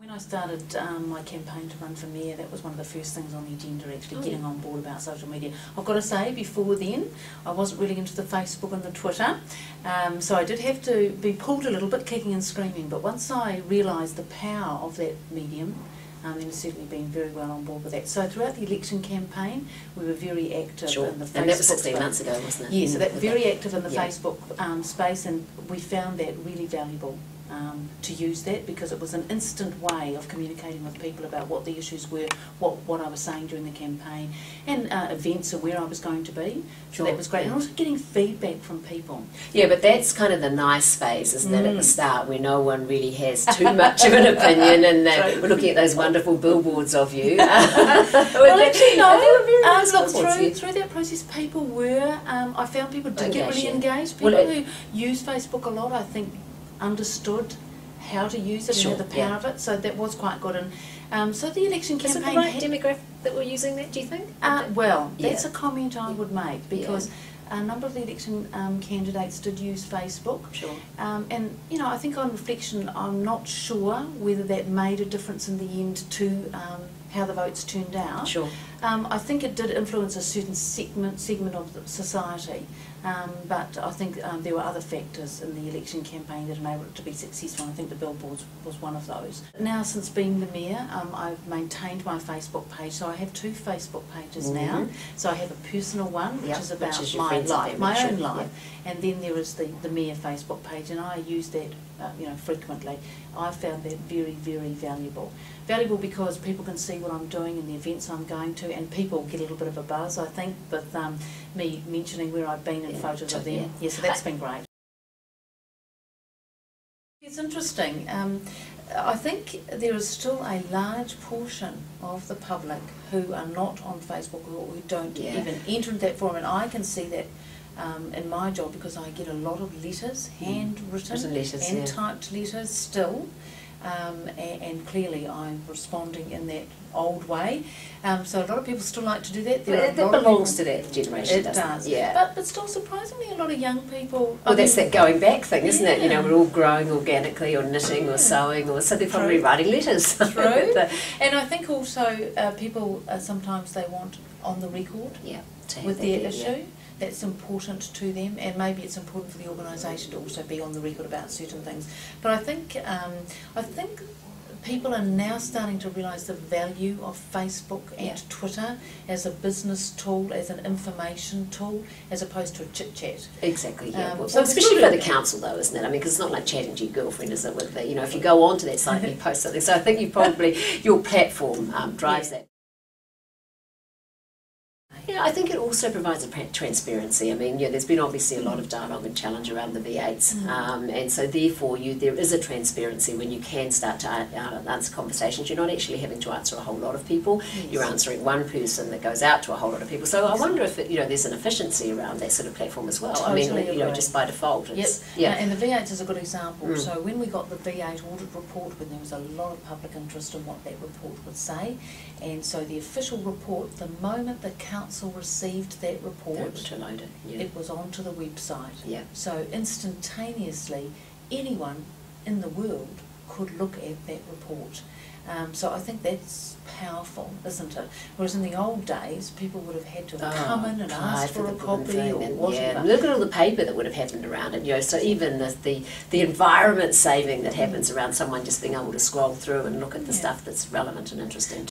When I started my campaign to run for mayor, that was one of the first things on the agenda, actually getting on board about social media. I've got to say, before then, I wasn't really into the Facebook and the Twitter, so I did have to be pulled a little bit, kicking and screaming, but once I realised the power of that medium, then I've certainly been very well on board with that. So throughout the election campaign, we were very active in the Facebook and that was 16 months ago, wasn't it? Yeah, so that very active in the Facebook space, and we found that really valuable. To use that, because it was an instant way of communicating with people about what the issues were, what I was saying during the campaign, and events of where I was going to be. So that was great, and also getting feedback from people. Yeah, but that's kind of the nice phase, isn't it, at the start, where no one really has too much of an opinion, and we're looking at those wonderful billboards of you. Well, actually, no. Through that process, people were. I found people did get really engaged. People who use Facebook a lot, I think, understood how to use it and the power of it, so that was quite good. And so the election campaign... Is it the right demographic that we're using that, do you think? Well, that's a comment I would make, because a number of the election candidates did use Facebook. Sure. And, you know, I think on reflection, I'm not sure whether that made a difference in the end to how the votes turned out. Sure. I think it did influence a certain segment of the society, but I think there were other factors in the election campaign that enabled it to be successful. I think the billboards was one of those. Now, since being the mayor, I've maintained my Facebook page, so I have two Facebook pages now. So I have a personal one, which is about my life, my own life, and then there is the mayor Facebook page, and I use that frequently. I found that very, very valuable. Valuable because people can see what I'm doing and the events I'm going to, and people get a little bit of a buzz, I think, with me mentioning where I've been and photos of them. Yeah, so that's been great. It's interesting. I think there is still a large portion of the public who are not on Facebook or who don't even enter into that forum, and I can see that in my job, because I get a lot of letters, handwritten letters, and typed letters still, and clearly I'm responding in that old way. So a lot of people still like to do that. That belongs to that generation, doesn't it? Yeah. But still, surprisingly, a lot of young people... Well, that's that going back thing, isn't it? You know, we're all growing organically, or knitting, or sewing, or so they're probably writing letters. True. And I think also people, sometimes they want on the record with their issue. That's important to them, and maybe it's important for the organisation to also be on the record about certain things. But I think people are now starting to realise the value of Facebook and Twitter as a business tool, as an information tool, as opposed to a chit-chat. Exactly, so especially for the council, though, isn't it? I mean, because it's not like chatting to your girlfriend, is it? With the, if you go onto that site and you post something. So I think your platform drives that. Yeah, I think it also provides a transparency. I mean, there's been obviously a lot of dialogue and challenge around the V8s, and so therefore there is a transparency when you can start to answer conversations. You're not actually having to answer a whole lot of people. You're answering one person that goes out to a whole lot of people. So I wonder if there's an efficiency around that sort of platform as well. Totally, I mean, just by default. It's, and the V8s is a good example. So when we got the V8 audit report, when there was a lot of public interest in what that report would say, and so the official report, the moment the council received that report, it was onto the website. So instantaneously, anyone in the world could look at that report. So I think that's powerful, isn't it? Whereas in the old days, people would have had to come in and ask for a copy or whatever. Look at all the paper that would have happened around it. So even the environment saving that happens around someone just being able to scroll through and look at the stuff that's relevant and interesting.